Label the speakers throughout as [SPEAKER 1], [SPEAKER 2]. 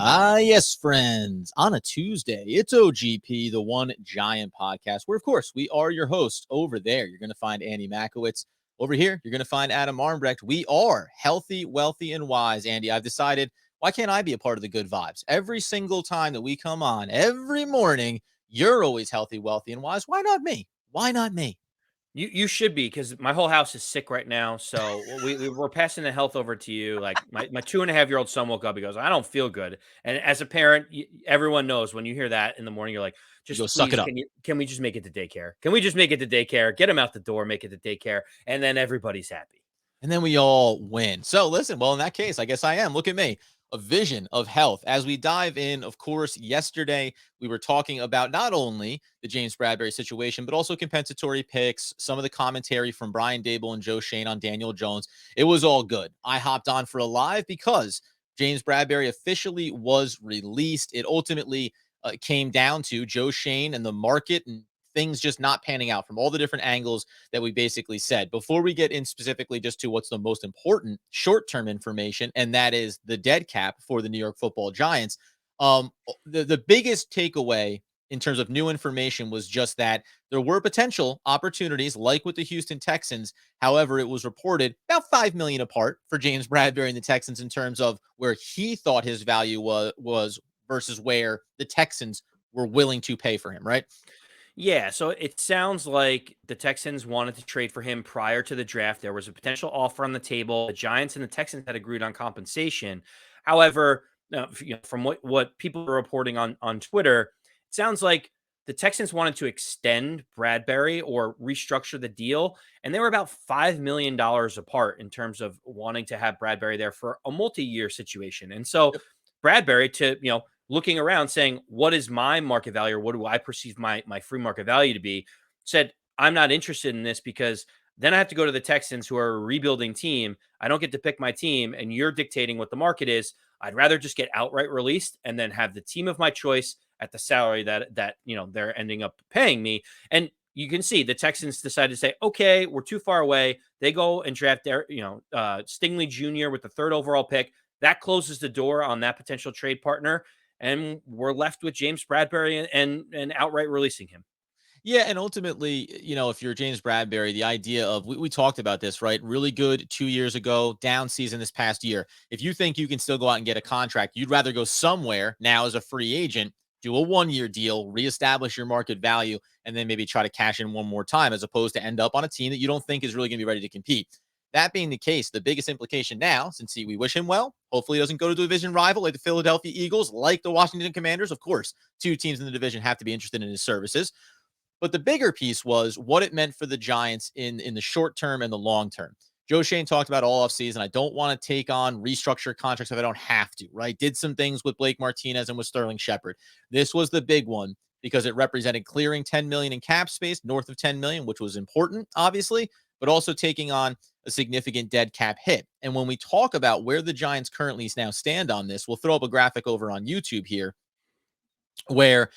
[SPEAKER 1] Yes, friends. On a Tuesday, it's OGP, the One Giant Podcast, where, of course, we are your hosts. Over there, you're going to find Andy Makowitz. Over here, you're going to find Adam Armbrecht. We are healthy, wealthy, and wise. Andy, I've decided, why can't I be a part of the good vibes? Every single time that we come on, every morning, you're always healthy, wealthy, and wise. Why not me? Why not me?
[SPEAKER 2] You should be, because my whole house is sick right now. So we're passing the health over to you. Like my 2.5-year-old son woke up. He goes, I don't feel good. And as a parent, everyone knows when you hear that in the morning, you're like,
[SPEAKER 1] You go
[SPEAKER 2] just
[SPEAKER 1] suck it
[SPEAKER 2] please,
[SPEAKER 1] up.
[SPEAKER 2] can we just make it to daycare? Can we just make it to daycare? Get him out the door, make it to daycare, and then everybody's happy.
[SPEAKER 1] And then we all win. So listen, well, in that case, I guess I am. Look at me. A vision of health. As we dive in, of course, yesterday we were talking about not only the James Bradberry situation, but also compensatory picks, some of the commentary from Brian Daboll and Joe Shane on Daniel Jones. It was all good. I hopped on for a live because James Bradberry officially was released. It ultimately came down to Joe Shane and the market and things just not panning out from all the different angles that we basically said. Before we get in specifically just to what's the most important short-term information, and that is the dead cap for the New York Football Giants. The biggest takeaway in terms of new information was just that there were potential opportunities, like with the Houston Texans. However, it was reported about $5 million apart for James Bradberry and the Texans in terms of where he thought his value was versus where the Texans were willing to pay for him, right?
[SPEAKER 2] Yeah, so it sounds like the Texans wanted to trade for him prior to the draft. There was a potential offer on the table. The Giants and the Texans had agreed on compensation. However, from what people are reporting on Twitter, it sounds like the Texans wanted to extend Bradberry or restructure the deal, and they were about $5 million apart in terms of wanting to have Bradberry there for a multi-year situation. And so Bradberry, to looking around saying, what is my market value, or what do I perceive my free market value to be, said, I'm not interested in this, because then I have to go to the Texans, who are a rebuilding team. I don't get to pick my team, and you're dictating what the market is. I'd rather just get outright released and then have the team of my choice at the salary that they're ending up paying me. And you can see the Texans decided to say, okay, we're too far away. They go and draft their, Stingley Jr. with the 3rd overall pick. That closes the door on that potential trade partner, and we're left with James Bradberry and outright releasing him.
[SPEAKER 1] Yeah, and ultimately, if you're James Bradberry, the idea of we talked about this, right? Really good 2 years ago, down season this past year. If you think you can still go out and get a contract, you'd rather go somewhere now as a free agent, do a 1-year deal, reestablish your market value, and then maybe try to cash in one more time, as opposed to end up on a team that you don't think is really going to be ready to compete. That being the case, the biggest implication now, since we wish him well, hopefully he doesn't go to a division rival like the Philadelphia Eagles, like the Washington Commanders. Of course, 2 teams in the division have to be interested in his services. But the bigger piece was what it meant for the Giants in the short term and the long term. Joe Shane talked about all offseason. I don't want to take on restructure contracts if I don't have to, right? Did some things with Blake Martinez and with Sterling Shepard. This was the big one because it represented clearing 10 million in cap space, north of 10 million, which was important, obviously, but also taking on a significant dead cap hit. And when we talk about where the Giants currently now stand on this, we'll throw up a graphic over on YouTube here where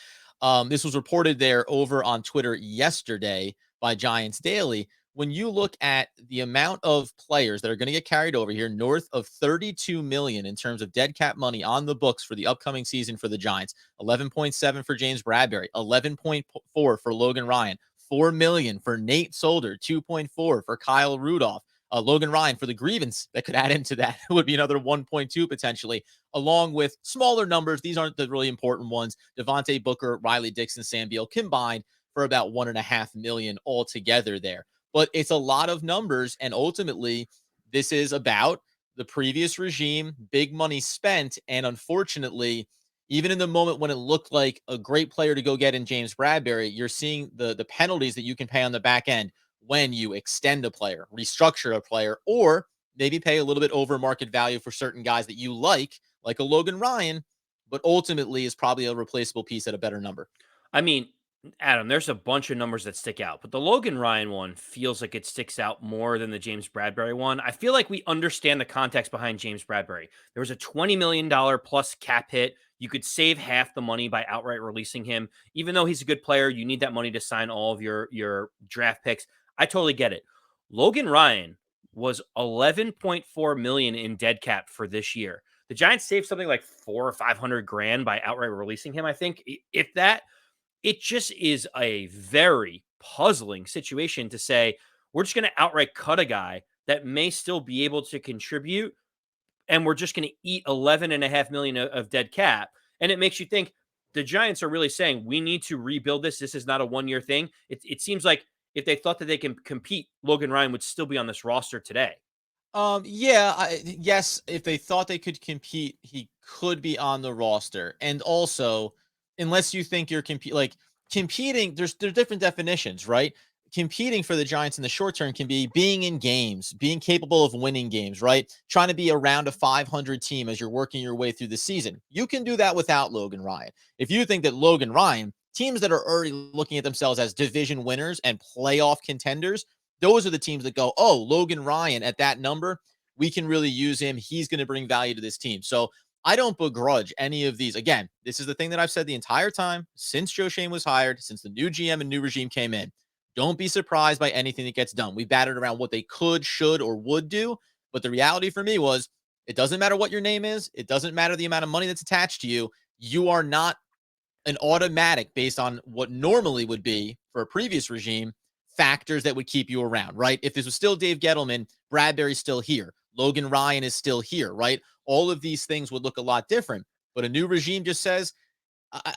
[SPEAKER 1] this was reported there over on Twitter yesterday by Giants Daily. When you look at the amount of players that are going to get carried over here, north of 32 million in terms of dead cap money on the books for the upcoming season for the Giants, 11.7 for James Bradberry, 11.4 for Logan Ryan, 4 million for Nate Solder, 2.4 for Kyle Rudolph. Logan Ryan for the grievance that could add into that would be another 1.2 potentially, along with smaller numbers. These aren't the really important ones. Devontae Booker, Riley Dixon, Sam Beal combined for about 1.5 million altogether there. But it's a lot of numbers. And ultimately, this is about the previous regime, big money spent. And unfortunately, even in the moment when it looked like a great player to go get in James Bradberry, you're seeing the penalties that you can pay on the back end when you extend a player, restructure a player, or maybe pay a little bit over market value for certain guys that you like a Logan Ryan, but ultimately is probably a replaceable piece at a better number.
[SPEAKER 2] I mean, Adam, there's a bunch of numbers that stick out, but the Logan Ryan one feels like it sticks out more than the James Bradberry one. I feel like we understand the context behind James Bradberry. There was a $20 million plus cap hit. You could save half the money by outright releasing him. Even though he's a good player, you need that money to sign all of your draft picks. I totally get it. Logan Ryan was 11.4 million in dead cap for this year. The Giants saved something like 400 or 500 grand by outright releasing him. I think if that, it just is a very puzzling situation to say we're just going to outright cut a guy that may still be able to contribute, and we're just going to eat 11.5 million of dead cap. And it makes you think the Giants are really saying we need to rebuild this. This is not a 1 year thing. It seems like if they thought that they can compete, Logan Ryan would still be on this roster today.
[SPEAKER 1] Yeah, yes, if they thought they could compete, he could be on the roster. And also, unless you think you're competing, there's different definitions, right? Competing for the Giants in the short term can be being in games, being capable of winning games, right? Trying to be around a 500 team as you're working your way through the season. You can do that without Logan Ryan. If you think that Logan Ryan, teams that are already looking at themselves as division winners and playoff contenders, those are the teams that go, oh, Logan Ryan at that number, we can really use him. He's going to bring value to this team. So I don't begrudge any of these. Again, this is the thing that I've said the entire time since Joe Shane was hired, since the new GM and new regime came in. Don't be surprised by anything that gets done. We batted around what they could, should, or would do. But the reality for me was it doesn't matter what your name is. It doesn't matter the amount of money that's attached to you. You are not an automatic based on what normally would be for a previous regime factors that would keep you around, right? If this was still Dave Gettleman, Bradberry's still here. Logan Ryan is still here, right? All of these things would look a lot different. But a new regime just says,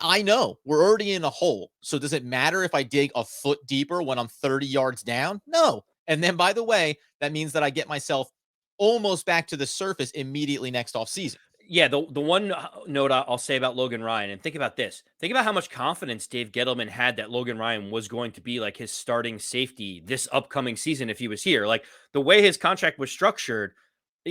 [SPEAKER 1] I know we're already in a hole. So does it matter if I dig a foot deeper when I'm 30 yards down? No. And then, by the way, that means that I get myself almost back to the surface immediately next offseason.
[SPEAKER 2] Yeah, the one note I'll say about Logan Ryan, and think about this. Think about how much confidence Dave Gettleman had that Logan Ryan was going to be like his starting safety this upcoming season if he was here. Like the way his contract was structured,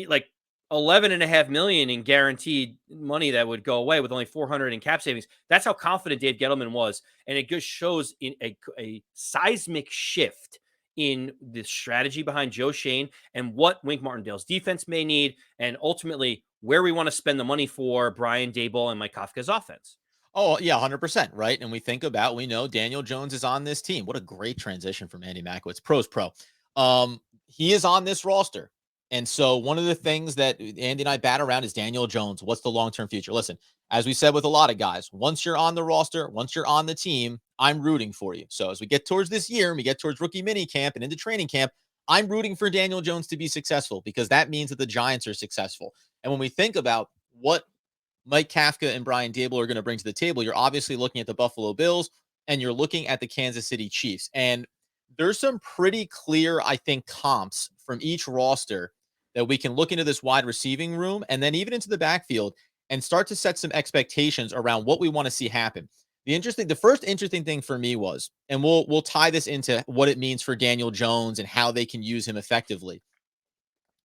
[SPEAKER 2] like 11.5 million in guaranteed money that would go away with only 400 in cap savings. That's how confident Dave Gettleman was. And it just shows in a seismic shift in the strategy behind Joe Shane and what Wink Martindale's defense may need, and ultimately where we want to spend the money for Brian Daboll and Mike Kafka's offense.
[SPEAKER 1] Oh, yeah, 100%, right? And we know Daniel Jones is on this team. What a great transition from Andy Makowitz. Pro's pro. He is on this roster. And so one of the things that Andy and I bat around is Daniel Jones. What's the long-term future? Listen, as we said with a lot of guys, once you're on the roster, once you're on the team, I'm rooting for you. So as we get towards this year and we get towards rookie mini camp and into training camp, I'm rooting for Daniel Jones to be successful because that means that the Giants are successful. And when we think about what Mike Kafka and Brian Daboll are going to bring to the table, you're obviously looking at the Buffalo Bills and you're looking at the Kansas City Chiefs. And there's some pretty clear, I think, comps from each roster that we can look into this wide receiving room and then even into the backfield and start to set some expectations around what we want to see happen. The first interesting thing for me was, and we'll tie this into what it means for Daniel Jones and how they can use him effectively.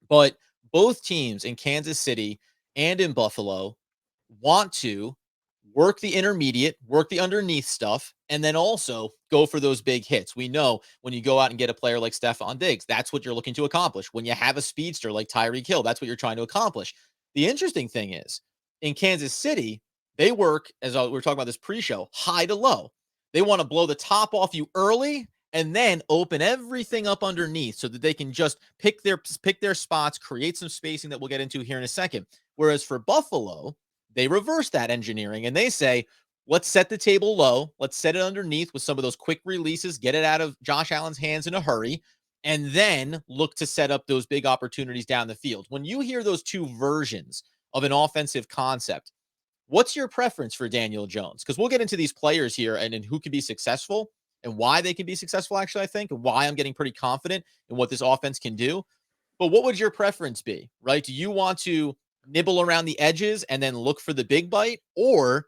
[SPEAKER 1] But both teams in Kansas City and in Buffalo want to work the intermediate, work the underneath stuff, and then also go for those big hits. We know when you go out and get a player like Stephon Diggs, that's what you're looking to accomplish. When you have a speedster like Tyreek Hill, that's what you're trying to accomplish. The interesting thing is, in Kansas City, they work, as we were talking about this pre-show, high to low. They want to blow the top off you early and then open everything up underneath so that they can just pick their spots, create some spacing that we'll get into here in a second. Whereas for Buffalo, they reverse that engineering and they say, let's set the table low. Let's set it underneath with some of those quick releases, get it out of Josh Allen's hands in a hurry, and then look to set up those big opportunities down the field. When you hear those two versions of an offensive concept, what's your preference for Daniel Jones? Because we'll get into these players here and who can be successful and why they can be successful, actually, I think, and why I'm getting pretty confident in what this offense can do. But what would your preference be, right? Do you want to nibble around the edges and then look for the big bite? Or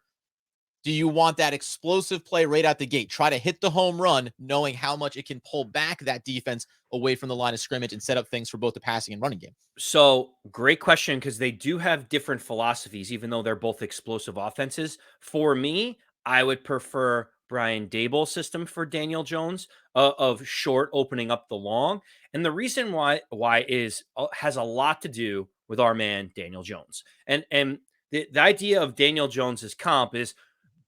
[SPEAKER 1] do you want that explosive play right out the gate? Try to hit the home run, knowing how much it can pull back that defense away from the line of scrimmage and set up things for both the passing and running game.
[SPEAKER 2] So great question, because they do have different philosophies, even though they're both explosive offenses. For me, I would prefer Brian Daboll's system for Daniel Jones of short opening up the long. And the reason why is has a lot to do with our man Daniel Jones. And the idea of Daniel Jones's comp is,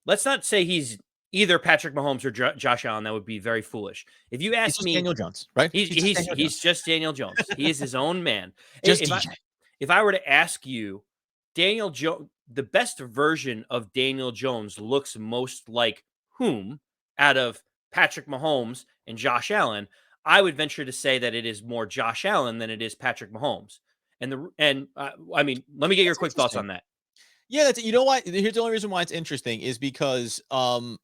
[SPEAKER 2] let's not say he's either Patrick Mahomes or Josh Allen. That would be very foolish. If you
[SPEAKER 1] He's
[SPEAKER 2] ask
[SPEAKER 1] just
[SPEAKER 2] me,
[SPEAKER 1] Daniel Jones, right?
[SPEAKER 2] he's just Daniel Jones. He is his own man.
[SPEAKER 1] Just
[SPEAKER 2] If I
[SPEAKER 1] DJ.
[SPEAKER 2] if I were to ask you the best version of Daniel Jones looks most like whom out of Patrick Mahomes and Josh Allen, I would venture to say that it is more Josh Allen than it is Patrick Mahomes. I mean, let me get your
[SPEAKER 1] That's
[SPEAKER 2] quick thoughts
[SPEAKER 1] interesting.
[SPEAKER 2] on that.
[SPEAKER 1] Yeah, that's, you know what? Here's the only reason why it's interesting is because and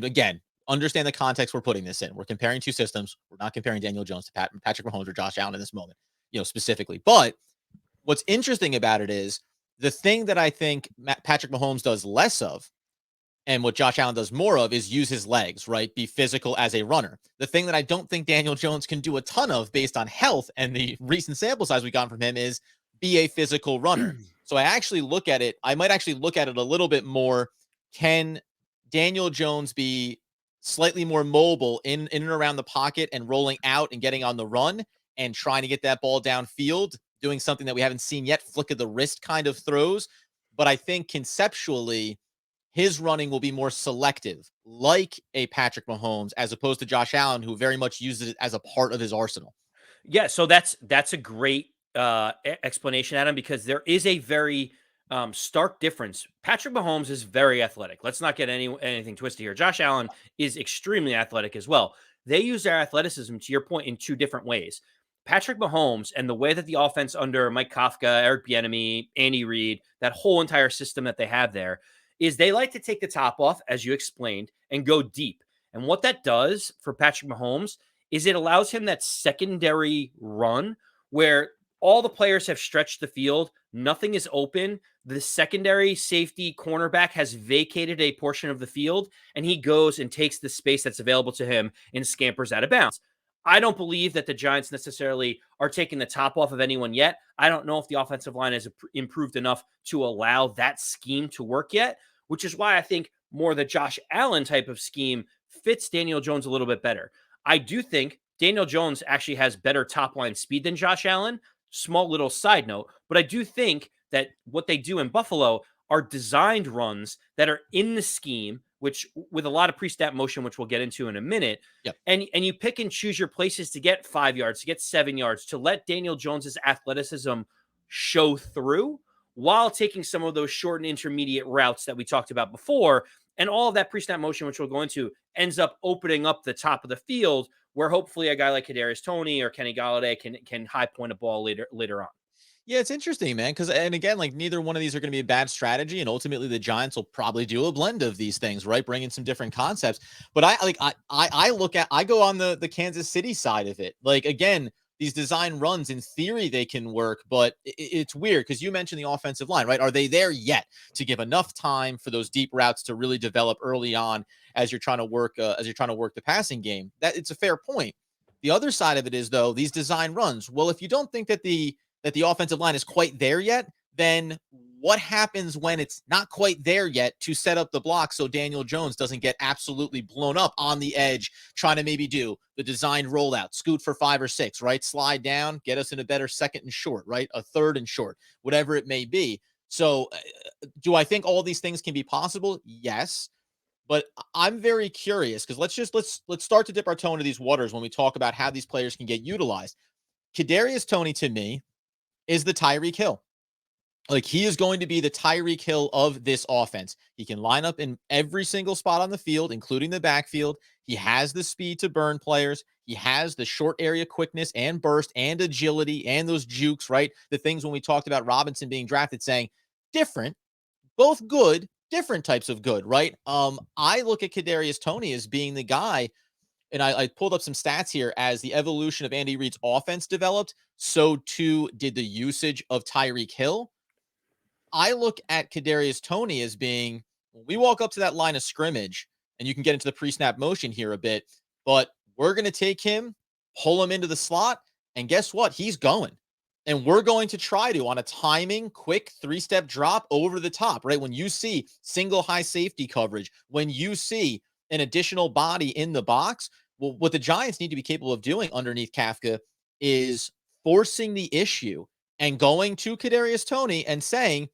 [SPEAKER 1] again, understand the context we're putting this in. We're comparing two systems. We're not comparing Daniel Jones to Patrick Mahomes or Josh Allen in this moment, specifically. But what's interesting about it is the thing that I think Patrick Mahomes does less of, and what Josh Allen does more of, is use his legs, right? Be physical as a runner. The thing that I don't think Daniel Jones can do a ton of based on health and the recent sample size we got from him is be a physical runner. So I might actually look at it a little bit more. Can Daniel Jones be slightly more mobile in and around the pocket and rolling out and getting on the run and trying to get that ball downfield, doing something that we haven't seen yet, flick of the wrist kind of throws? But I think conceptually, his running will be more selective, like a Patrick Mahomes, as opposed to Josh Allen, who very much uses it as a part of his arsenal.
[SPEAKER 2] Yeah, so that's a great explanation, Adam, because there is a very stark difference. Patrick Mahomes is very athletic. Let's not get anything twisted here. Josh Allen is extremely athletic as well. They use their athleticism, to your point, in two different ways. Patrick Mahomes and the way that the offense under Mike Kafka, Eric Bieniemy, Andy Reid, that whole entire system that they have there, is they like to take the top off, as you explained, and go deep. And what that does for Patrick Mahomes is it allows him that secondary run where all the players have stretched the field, nothing is open. The secondary safety cornerback has vacated a portion of the field, and he goes and takes the space that's available to him and scampers out of bounds. I don't believe that the Giants necessarily are taking the top off of anyone yet. I don't know if the offensive line has improved enough to allow that scheme to work yet, which is why I think more the Josh Allen type of scheme fits Daniel Jones a little bit better. I do think Daniel Jones actually has better top line speed than Josh Allen. Small little side note, but I do think that what they do in Buffalo are designed runs that are in the scheme, which with a lot of pre-snap motion, which we'll get into in a minute.
[SPEAKER 1] Yep.
[SPEAKER 2] And you pick and choose your places to get 5 yards, to get 7 yards, to let Daniel Jones's athleticism show through while taking some of those short and intermediate routes that we talked about before. And all of that pre-snap motion, which we'll go into, ends up opening up the top of the field where hopefully a guy like Kadarius Toney or Kenny Golladay can high point a ball later on.
[SPEAKER 1] Yeah, it's interesting, man. Because, and again, like, neither one of these are going to be a bad strategy, and ultimately the Giants will probably do a blend of these things, right? Bring in some different concepts. But I go on the Kansas City side of it. Like, again, these design runs, in theory, they can work, but it's weird because you mentioned the offensive line, right? Are they there yet to give enough time for those deep routes to really develop early on as you're trying to work the passing game? That it's a fair point. The other side of it is, though, these design runs. Well, if you don't think that the offensive line is quite there yet, then what happens when it's not quite there yet to set up the block so Daniel Jones doesn't get absolutely blown up on the edge, trying to maybe do the designed rollout, scoot for 5 or 6, right? Slide down, get us in a better second and short, right? A third and short, whatever it may be. So do I think all these things can be possible? Yes. But I'm very curious because let's start to dip our toe into these waters when we talk about how these players can get utilized. Kadarius Toney, to me, is the Tyreek Hill. Like, he is going to be the Tyreek Hill of this offense. He can line up in every single spot on the field, including the backfield. He has the speed to burn players. He has the short area quickness and burst and agility and those jukes, right? The things when we talked about Robinson being drafted saying different, both good, different types of good, right? I look at Kadarius Toney as being the guy, and I pulled up some stats here. As the evolution of Andy Reid's offense developed, so too did the usage of Tyreek Hill. I look at Kadarius Toney as being, when we walk up to that line of scrimmage, and you can get into the pre-snap motion here a bit, but we're going to take him, pull him into the slot, and guess what? He's going. And we're going to try to, on a timing, quick 3-step drop over the top, right? When you see single high safety coverage, when you see an additional body in the box, well, what the Giants need to be capable of doing underneath Kafka is forcing the issue and going to Kadarius Toney and saying,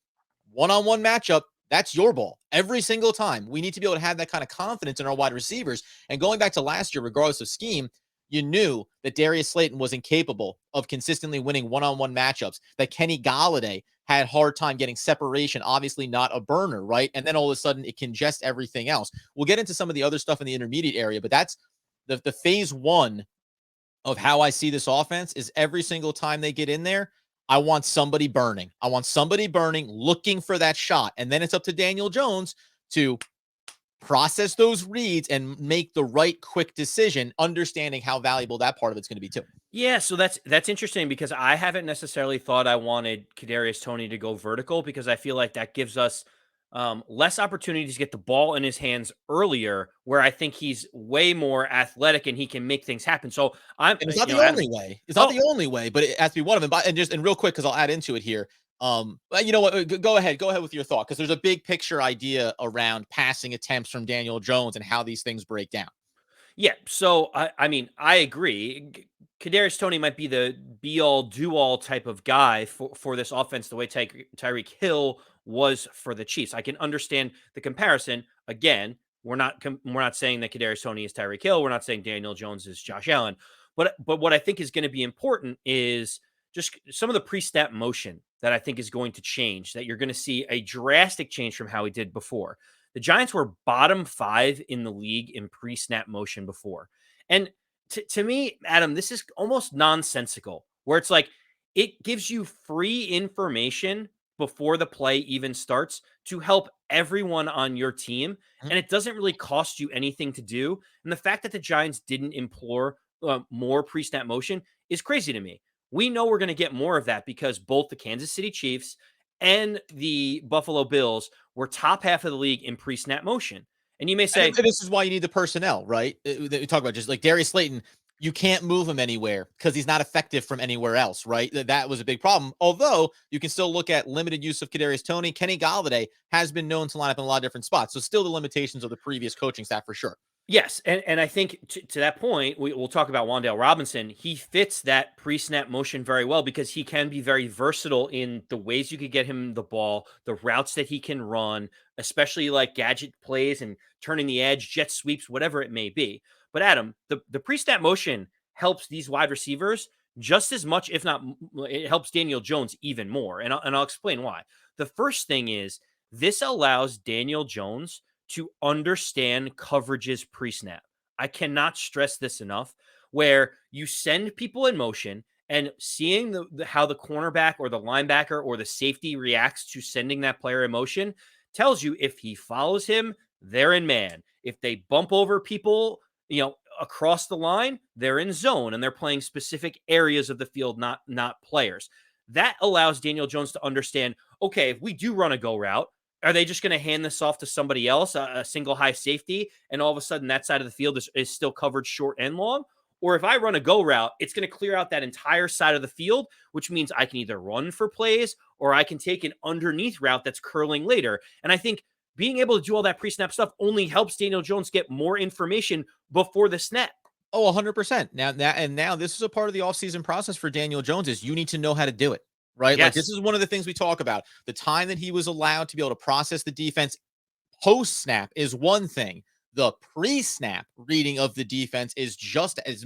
[SPEAKER 1] one-on-one matchup, that's your ball every single time. We need to be able to have that kind of confidence in our wide receivers. And going back to last year, regardless of scheme, you knew that Darius Slayton was incapable of consistently winning one-on-one matchups, that Kenny Golladay had hard time getting separation, obviously not a burner, right? And then all of a sudden it congests everything else. We'll get into some of the other stuff in the intermediate area, but that's the phase one of how I see this offense is every single time they get in there, I want somebody burning. I want somebody burning, looking for that shot. And then it's up to Daniel Jones to process those reads and make the right quick decision, understanding how valuable that part of it's going to be too.
[SPEAKER 2] Yeah, so that's interesting because I haven't necessarily thought I wanted Kadarius Tony to go vertical because I feel like that gives us less opportunities to get the ball in his hands earlier, where I think he's way more athletic and he can make things happen. So I'm,
[SPEAKER 1] And it's not
[SPEAKER 2] you
[SPEAKER 1] the
[SPEAKER 2] know, Adam.
[SPEAKER 1] only way. It's not
[SPEAKER 2] Oh,
[SPEAKER 1] the only way, but it has to be one of them. But and real quick, because I'll add into it here. But you know what? Go ahead. Go ahead with your thought, because there's a big picture idea around passing attempts from Daniel Jones and how these things break down.
[SPEAKER 2] yeah. So I mean, I agree. Kadarius Tony might be the be all do all type of guy for this offense, the way Tyreek Hill was for the Chiefs. I can understand the comparison. Again, we're not saying that Kadarius Tony is Tyreek Hill. We're not saying Daniel Jones is Josh Allen. But what I think is going to be important is just some of the pre-snap motion that I think is going to change. That you're going to see a drastic change from how he did before. The Giants were bottom 5 in the league in pre-snap motion before. And to me, Adam, this is almost nonsensical, where it's like it gives you free information before the play even starts to help everyone on your team.
[SPEAKER 1] Mhm.
[SPEAKER 2] And it doesn't really cost you anything to do. And the fact that the Giants didn't implore more pre snap motion is crazy to me. We know we're going to get more of that because both the Kansas City Chiefs and the Buffalo Bills were top half of the league in pre-snap motion. And you may
[SPEAKER 1] And
[SPEAKER 2] say,
[SPEAKER 1] this is why you need the personnel, right? That we talk about, just like Darius Slayton, you can't move him anywhere because he's not effective from anywhere else, right? That was a big problem. Although you can still look at limited use of Kadarius Toney. Kenny Golladay has been known to line up in a lot of different spots. So still the limitations of the previous coaching staff for sure.
[SPEAKER 2] yes. And I think to that point, we'll talk about Wan'Dale Robinson. He fits that pre-snap motion very well because he can be very versatile in the ways you could get him the ball, the routes that he can run, especially like gadget plays and turning the edge, jet sweeps, whatever it may be. But Adam, the pre-snap motion helps these wide receivers just as much, if not, it helps Daniel Jones even more. And I'll explain why. The first thing is this allows Daniel Jones to understand coverages pre-snap. I cannot stress this enough, where you send people in motion and seeing how the cornerback or the linebacker or the safety reacts to sending that player in motion tells you if he follows him, they're in man. If they bump over people, across the line, they're in zone and they're playing specific areas of the field, not players. That allows Daniel Jones to understand, okay, if we do run a go route, are they just going to hand this off to somebody else, a single high safety, and all of a sudden that side of the field is still covered short and long? Or if I run a go route, it's going to clear out that entire side of the field, which means I can either run for plays or I can take an underneath route that's curling later. And I think being able to do all that pre-snap stuff only helps Daniel Jones get more information before the snap.
[SPEAKER 1] Oh, 100%. Now this is a part of the offseason process for Daniel Jones is you need to know how to do it, right? Like this
[SPEAKER 2] Yes.
[SPEAKER 1] is one of the things we talk about. The time that he was allowed to be able to process the defense post snap is one thing. The pre-snap reading of the defense is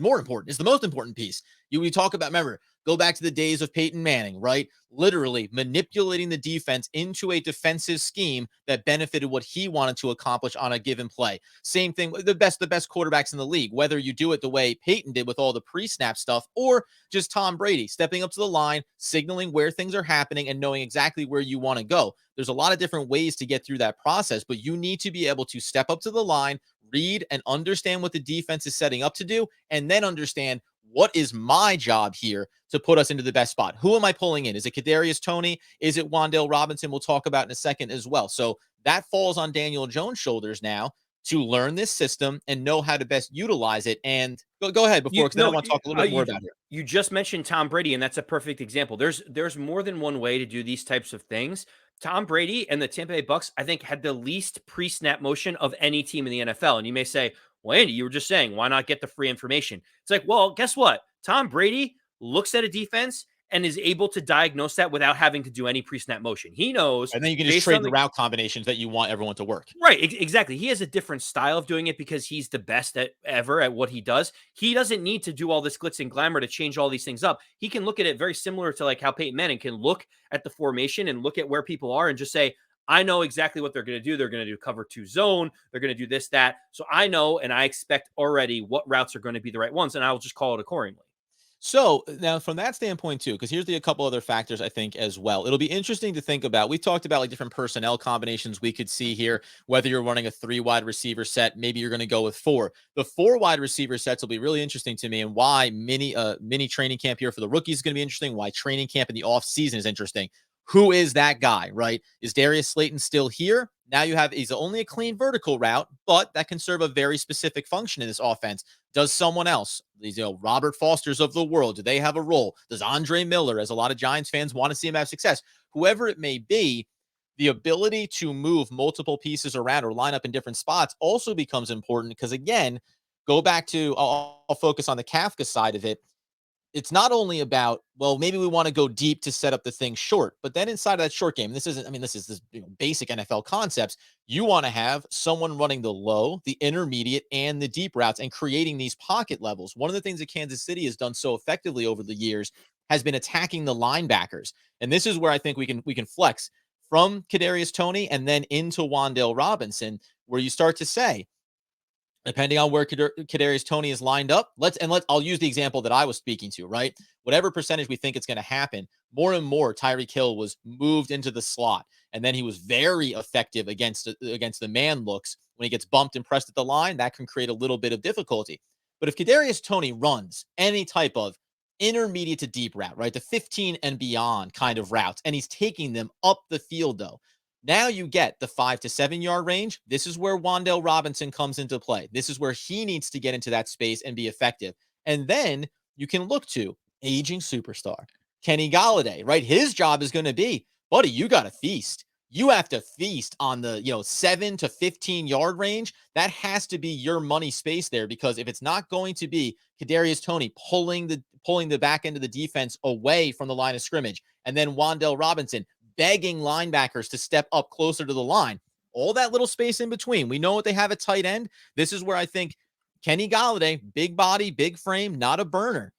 [SPEAKER 1] more important. It's the most important piece. We talk about, remember, go back to the days of Peyton Manning, right? Literally manipulating the defense into a defensive scheme that benefited what he wanted to accomplish on a given play. Same thing, the best quarterbacks in the league, whether you do it the way Peyton did with all the pre-snap stuff or just Tom Brady stepping up to the line, signaling where things are happening and knowing exactly where you want to go. There's a lot of different ways to get through that process, but you need to be able to step up to the line, read and understand what the defense is setting up to do, and then understand what is my job here to put us into the best spot. Who am I pulling in? Is it Kadarius Toney? Is it Wan'Dale Robinson? We'll talk about in a second as well. So that falls on Daniel Jones' shoulders now to learn this system and know how to best utilize it. And go ahead before, because then I want to talk a little bit more about it.
[SPEAKER 2] You just mentioned Tom Brady, and that's a perfect example. There's more than one way to do these types of things. Tom Brady and the Tampa Bay Bucks, I think, had the least pre-snap motion of any team in the NFL. And you may say, well, Andy, you were just saying, why not get the free information? It's like, well, guess what? Tom Brady looks at a defense and is able to diagnose that without having to do any pre-snap motion. He knows,
[SPEAKER 1] And then you can just
[SPEAKER 2] based
[SPEAKER 1] trade
[SPEAKER 2] on
[SPEAKER 1] the route combinations that you want everyone to work.
[SPEAKER 2] right, exactly. He has a different style of doing it because he's the best ever at what he does. He doesn't need to do all this glitz and glamour to change all these things up. He can look at it very similar to like how Peyton Manning can look at the formation and look at where people are and just say, I know exactly what they're going to do. They're going to do cover 2 zone. They're going to do this, that. So I know and I expect already what routes are going to be the right ones, and I will just call it accordingly.
[SPEAKER 1] So now from that standpoint too, because here's a couple other factors I think as well. It'll be interesting to think about. We talked about like different personnel combinations we could see here, whether you're running a 3 wide receiver set, maybe you're going to go with 4. The 4 wide receiver sets will be really interesting to me, and why mini training camp here for the rookies is going to be interesting, why training camp in the off season is interesting. Who is that guy, right? Is Darius Slayton still here? Now he's only a clean vertical route, but that can serve a very specific function in this offense. Does someone else, these Robert Fosters of the world, do they have a role? Does Andre Miller, as a lot of Giants fans want to see him have success, whoever it may be, the ability to move multiple pieces around or line up in different spots also becomes important because, again, go back to, I'll focus on the Kafka side of it. It's not only about, well, maybe we want to go deep to set up the thing short, but then inside of that short game, this is this basic NFL concepts. You want to have someone running the low, the intermediate, and the deep routes and creating these pocket levels. One of the things that Kansas City has done so effectively over the years has been attacking the linebackers. And this is where I think we can flex from Kadarius Toney and then into Wan'Dale Robinson, where you start to say, depending on where Kadarius Toney is lined up, I'll use the example that I was speaking to, right? Whatever percentage we think it's going to happen, more and more Tyreek Hill was moved into the slot, and then he was very effective against the man looks. When he gets bumped and pressed at the line, that can create a little bit of difficulty. But if Kadarius Toney runs any type of intermediate to deep route, right, the 15 and beyond kind of routes, and he's taking them up the field, though, now you get the 5 to 7 yard range. This is where Wan'Dale Robinson comes into play. This is where he needs to get into that space and be effective. And then you can look to aging superstar Kenny Golladay, right? His job is going to be, buddy, you got to feast. You have to feast on the 7 to 15 yard range. That has to be your money space there, because if it's not going to be Kadarius Toney pulling the back end of the defense away from the line of scrimmage, and then Wan'Dale Robinson begging linebackers to step up closer to the line, all that little space in between. We know what they have at tight end. This is where I think Kenny Golladay, big body, big frame, not a burner,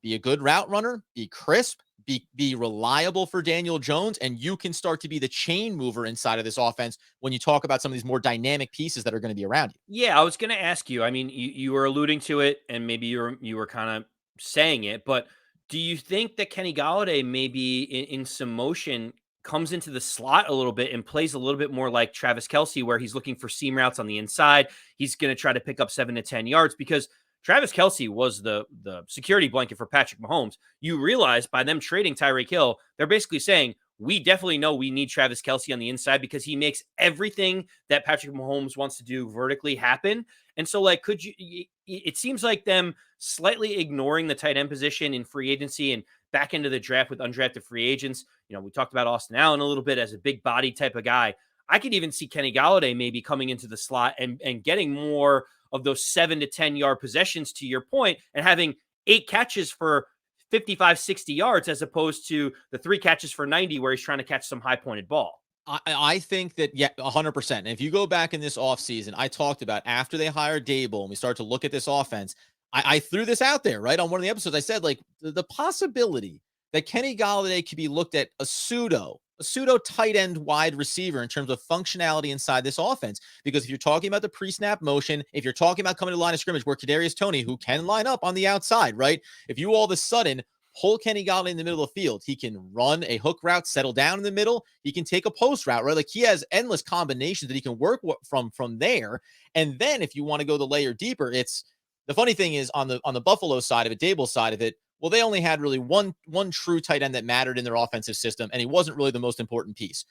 [SPEAKER 1] be a good route runner, be crisp, be reliable for Daniel Jones, and you can start to be the chain mover inside of this offense when you talk about some of these more dynamic pieces that are going to be around you.
[SPEAKER 2] Yeah, I was going to ask you. I mean, you were alluding to it, and maybe you were kind of saying it, but do you think that Kenny Galladay maybe in some motion comes into the slot a little bit and plays a little bit more like Travis Kelce, where he's looking for seam routes on the inside? He's going to try to pick up 7 to 10 yards because Travis Kelce was the security blanket for Patrick Mahomes. You realize by them trading Tyreek Hill, they're basically saying, we definitely know we need Travis Kelce on the inside because he makes everything that Patrick Mahomes wants to do vertically happen. And so, like, it seems like them slightly ignoring the tight end position in free agency and back into the draft with undrafted free agents. We talked about Austin Allen a little bit as a big body type of guy. I could even see Kenny Galladay maybe coming into the slot and getting more of those 7 to 10 yard possessions, to your point, and having 8 catches for 55, 60 yards as opposed to the 3 catches for 90 where he's trying to catch some high pointed ball.
[SPEAKER 1] I think that, yeah, 100%. And if you go back in this offseason, I talked about after they hired Daboll and we start to look at this offense, I threw this out there, right? On one of the episodes, I said, like, the possibility that Kenny Golladay could be looked at a pseudo tight end wide receiver in terms of functionality inside this offense. Because if you're talking about the pre-snap motion, if you're talking about coming to the line of scrimmage where Kadarius Toney, who can line up on the outside, right? If you all of a sudden pull Kenny Golladay in the middle of the field, he can run a hook route, settle down in the middle. He can take a post route, right? Like, he has endless combinations that he can work from there. And then if you want to go the layer deeper, it's the funny thing is on the Buffalo side of it, Daboll side of it, well, they only had really one true tight end that mattered in their offensive system, and he wasn't really the most important piece.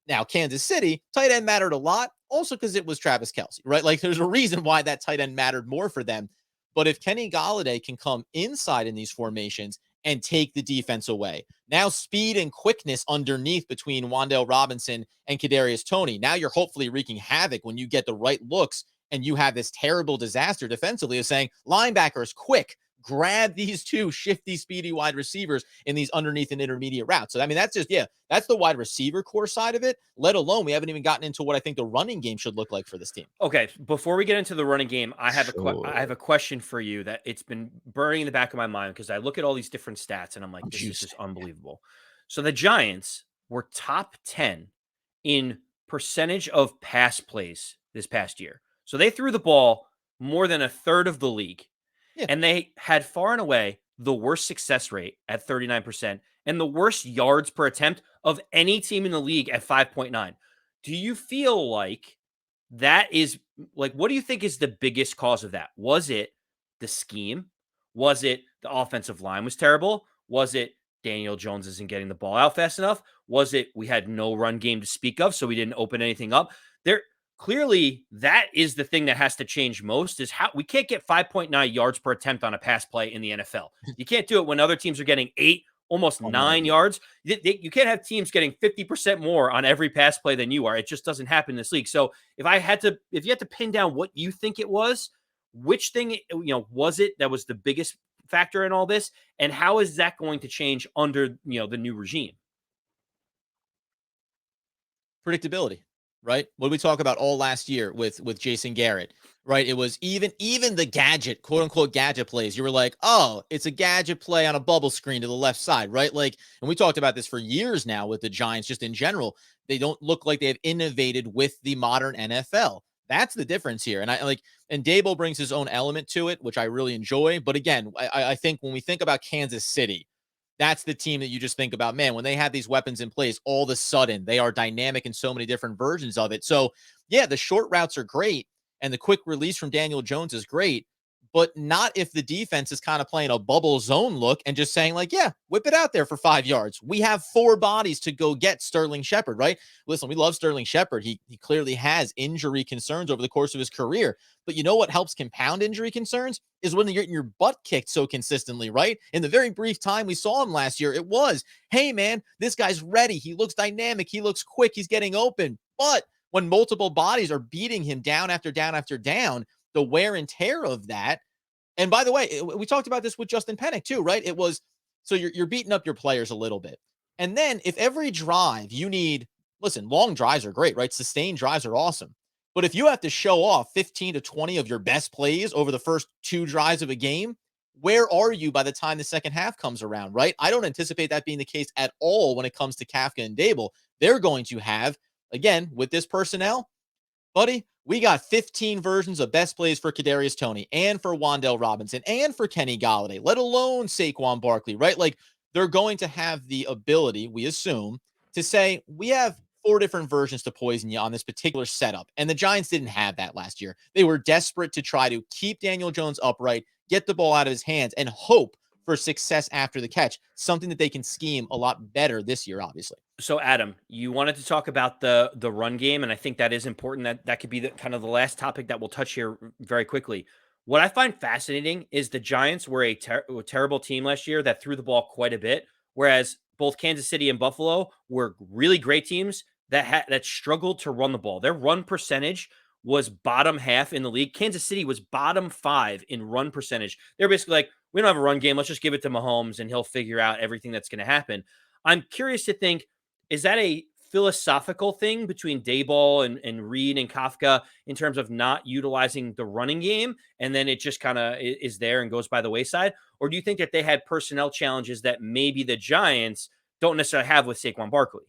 [SPEAKER 1] Now, Kansas City, tight end mattered a lot, also because it was Travis Kelce, right? Like, there's a reason why that tight end mattered more for them. But if Kenny Golladay can come inside in these formations and take the defense away, now speed and quickness underneath between Wan'Dale Robinson and Kadarius Toney, now you're hopefully wreaking havoc when you get the right looks and you have this terrible disaster defensively of saying linebackers quick, grab these two shifty, speedy wide receivers in these underneath and intermediate routes. So, I mean, that's just, yeah, that's the wide receiver core side of it, let alone we haven't even gotten into what I think the running game should look like for this team.
[SPEAKER 2] Okay, before we get into the running game, I have
[SPEAKER 1] Sure.
[SPEAKER 2] a question for you that it's been burning in the back of my mind because I look at all these different stats and I'm like,
[SPEAKER 1] I'm
[SPEAKER 2] this is
[SPEAKER 1] juiced.
[SPEAKER 2] just unbelievable. So the Giants were top 10 in percentage of pass plays this past year. So they threw the ball more than a third of the league,
[SPEAKER 1] Yeah.
[SPEAKER 2] and they had far and away the worst success rate at 39% and the worst yards per attempt of any team in the league at 5.9. Do you feel like that is like, what do you think is the biggest cause of that? Was it the scheme? Was it the offensive line was terrible? Was it Daniel Jones isn't getting the ball out fast enough? Was it we had no run game to speak of, so we didn't open anything up? There clearly that is the thing that has to change most is how we can't get 5.9 yards per attempt on a pass play in the NFL. You can't do it when other teams are getting 8, almost
[SPEAKER 1] Oh, no
[SPEAKER 2] 9
[SPEAKER 1] idea.
[SPEAKER 2] yards. You can't have teams getting 50% more on every pass play than you are. It just doesn't happen in this league. So if you had to pin down what you think it was, which thing was it that was the biggest factor in all this, and how is that going to change under the new regime?
[SPEAKER 1] Predictability, right? What did we talk about all last year with Jason Garrett, right? It was even the gadget, quote unquote gadget plays. You were like, oh, it's a gadget play on a bubble screen to the left side, right? Like, and we talked about this for years now with the Giants, just in general. They don't look like they have innovated with the modern NFL. That's the difference here. And I like, and Daboll brings his own element to it, which I really enjoy. But again, I think when we think about Kansas City, that's the team that you just think about, man, when they have these weapons in place, all of a sudden they are dynamic in so many different versions of it. So, yeah, the short routes are great and the quick release from Daniel Jones is great, but not if the defense is kind of playing a bubble zone look and just saying, like, yeah, whip it out there for 5 yards. We have 4 bodies to go get Sterling Shepard, right? Listen, we love Sterling Shepard. He clearly has injury concerns over the course of his career. But you know what helps compound injury concerns is when you're getting your butt kicked so consistently, right? In the very brief time we saw him last year, it was, hey, man, this guy's ready. He looks dynamic. He looks quick. He's getting open. But when multiple bodies are beating him down after down after down, the wear and tear of that. And by the way, we talked about this with Justin Pennick too, right? It was so you're beating up your players a little bit. And then if every drive you need, listen, long drives are great, right? Sustained drives are awesome. But if you have to show off 15 to 20 of your best plays over the first 2 drives of a game, where are you by the time the second half comes around, right? I don't anticipate that being the case at all when it comes to Kafka and Daboll. They're going to have, again, with this personnel, buddy, we got 15 versions of best plays for Kadarius Toney and for Wan'Dale Robinson and for Kenny Golladay, let alone Saquon Barkley, right? Like they're going to have the ability, we assume, to say, we have 4 different versions to poison you on this particular setup. And the Giants didn't have that last year. They were desperate to try to keep Daniel Jones upright, get the ball out of his hands, and hope for success after the catch, something that they can scheme a lot better this year, obviously.
[SPEAKER 2] So Adam, you wanted to talk about the run game, and I think that is important. That could be the kind of the last topic that we'll touch here very quickly. What I find fascinating is the Giants were a terrible team last year that threw the ball quite a bit, whereas both Kansas City and Buffalo were really great teams that struggled to run the ball. Their run percentage was bottom half in the league. Kansas City was bottom 5 in run percentage. They're basically like, we don't have a run game. Let's just give it to Mahomes and he'll figure out everything that's going to happen. I'm curious to think, is that a philosophical thing between Daboll and Reed and Kafka in terms of not utilizing the running game, and then it just kind of is there and goes by the wayside? Or do you think that they had personnel challenges that maybe the Giants don't necessarily have with Saquon Barkley?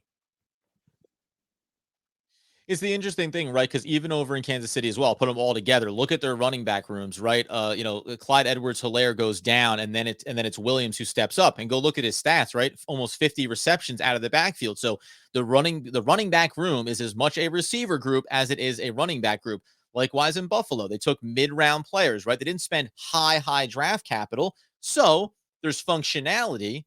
[SPEAKER 1] It's the interesting thing, right? Because even over in Kansas City as well, put them all together. Look at their running back rooms, right? Clyde Edwards-Helaire goes down, and then it's Williams who steps up. And go look at his stats, right? Almost 50 receptions out of the backfield. So the running back room is as much a receiver group as it is a running back group. Likewise in Buffalo, they took mid-round players, right? They didn't spend high draft capital, so there's functionality,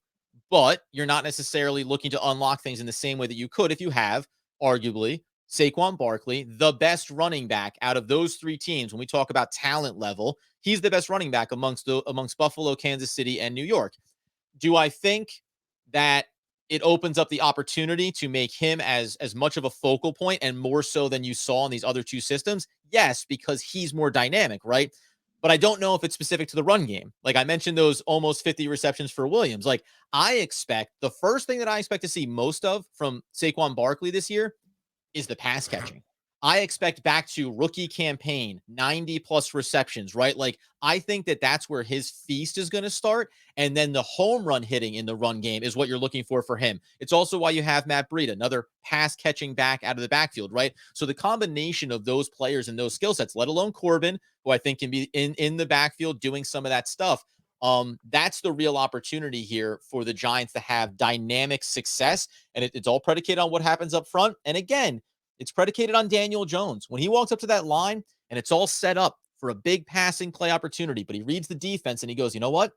[SPEAKER 1] but you're not necessarily looking to unlock things in the same way that you could if you have arguably Saquon Barkley, the best running back out of those 3 teams. When we talk about talent level, he's the best running back amongst Buffalo, Kansas City, and New York. Do I think that it opens up the opportunity to make him as much of a focal point and more so than you saw in these other 2 systems? Yes, because he's more dynamic, right? but I don't know if it's specific to the run game. Like I mentioned, those almost 50 receptions for Williams. Like I expect the first thing that I expect to see most of from Saquon Barkley this year is the pass catching. I expect back to rookie campaign, 90 plus receptions, right? Like, I think that that's where his feast is going to start. And then the home run hitting in the run game is what you're looking for him. It's also why you have Matt Breida, another pass catching back out of the backfield, right? So the combination of those players and those skill sets, let alone Corbin, who I think can be in the backfield doing some of that stuff. That's the real opportunity here for the Giants to have dynamic success. And it's all predicated on what happens up front. And again, it's predicated on Daniel Jones. When he walks up to that line and it's all set up for a big passing play opportunity, but he reads the defense and he goes, you know what?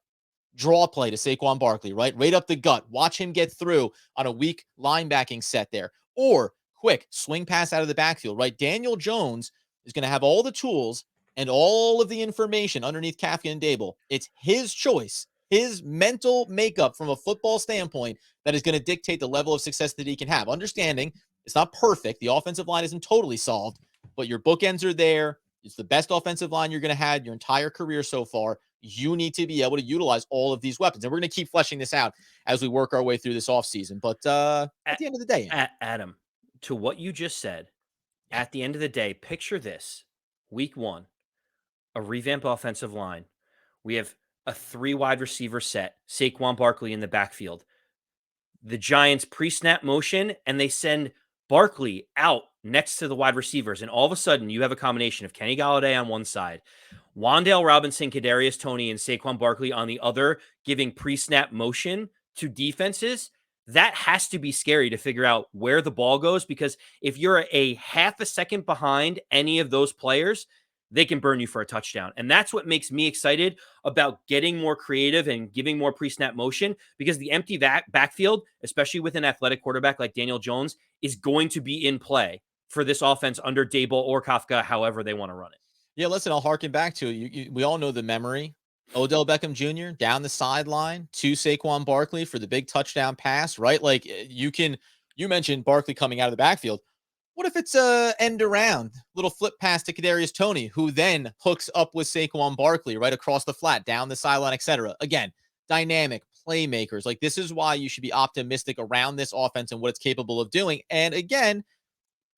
[SPEAKER 1] Draw play to Saquon Barkley, right up the gut. Watch him get through on a weak linebacking set there. Or quick swing pass out of the backfield, right? Daniel Jones is going to have all the tools and all of the information underneath Kafka and Daboll. It's his choice, his mental makeup from a football standpoint that is going to dictate the level of success that he can have. Understanding it's not perfect. The offensive line isn't totally solved, but your bookends are there. It's the best offensive line you're going to have your entire career so far. You need to be able to utilize all of these weapons. And we're going to keep fleshing this out as we work our way through this offseason. But at the end of the day,
[SPEAKER 2] Adam, to what you just said, at the end of the day, picture this. Week 1, a revamped offensive line. We have a 3 wide receiver set, Saquon Barkley in the backfield. The Giants pre-snap motion, and they send Barkley out next to the wide receivers. And all of a sudden, you have a combination of Kenny Golladay on one side, Wan'Dale Robinson, Kadarius Toney, and Saquon Barkley on the other, giving pre-snap motion to defenses. That has to be scary to figure out where the ball goes, because if you're a half a second behind any of those players, they can burn you for a touchdown. And that's what makes me excited about getting more creative and giving more pre-snap motion, because the empty backfield, especially with an athletic quarterback like Daniel Jones, is going to be in play for this offense under Daboll or Kafka, however they want to run it.
[SPEAKER 1] Yeah, listen, I'll harken back to it. We all know the memory. Odell Beckham Jr. down the sideline to Saquon Barkley for the big touchdown pass, right? Like you mentioned Barkley coming out of the backfield. What if it's a end around, little flip pass to Kadarius Toney, who then hooks up with Saquon Barkley right across the flat, down the sideline, etc. Again, dynamic playmakers. Like this is why you should be optimistic around this offense and what it's capable of doing. And again,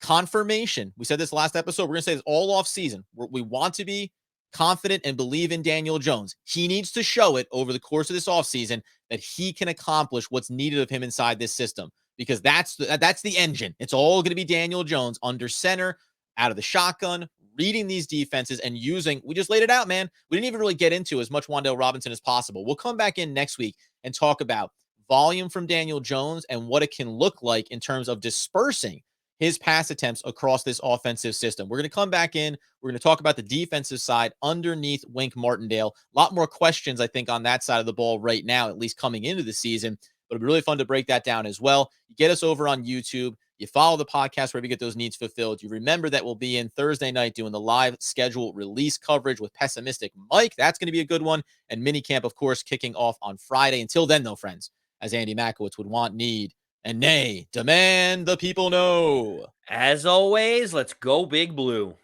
[SPEAKER 1] confirmation. We said this last episode. We're going to say this all off season. We want to be confident and believe in Daniel Jones. He needs to show it over the course of this offseason that he can accomplish what's needed of him inside this system, because that's the engine. It's all going to be Daniel Jones under center, out of the shotgun, reading these defenses and using, we just laid it out, man. We didn't even really get into as much Wan'Dale Robinson as possible. We'll come back in next week and talk about volume from Daniel Jones and what it can look like in terms of dispersing his pass attempts across this offensive system. We're going to come back in. We're going to talk about the defensive side underneath Wink Martindale. A lot more questions, I think, on that side of the ball right now, at least coming into the season. But it'll be really fun to break that down as well. You get us over on YouTube. You follow the podcast wherever you get those needs fulfilled. You remember that we'll be in Thursday night doing the live schedule release coverage with Pessimistic Mike. That's going to be a good one. And minicamp, of course, kicking off on Friday. Until then, though, friends, as Andy Makowitz would want, need, and nay, demand the people know.
[SPEAKER 2] As always, let's go Big Blue.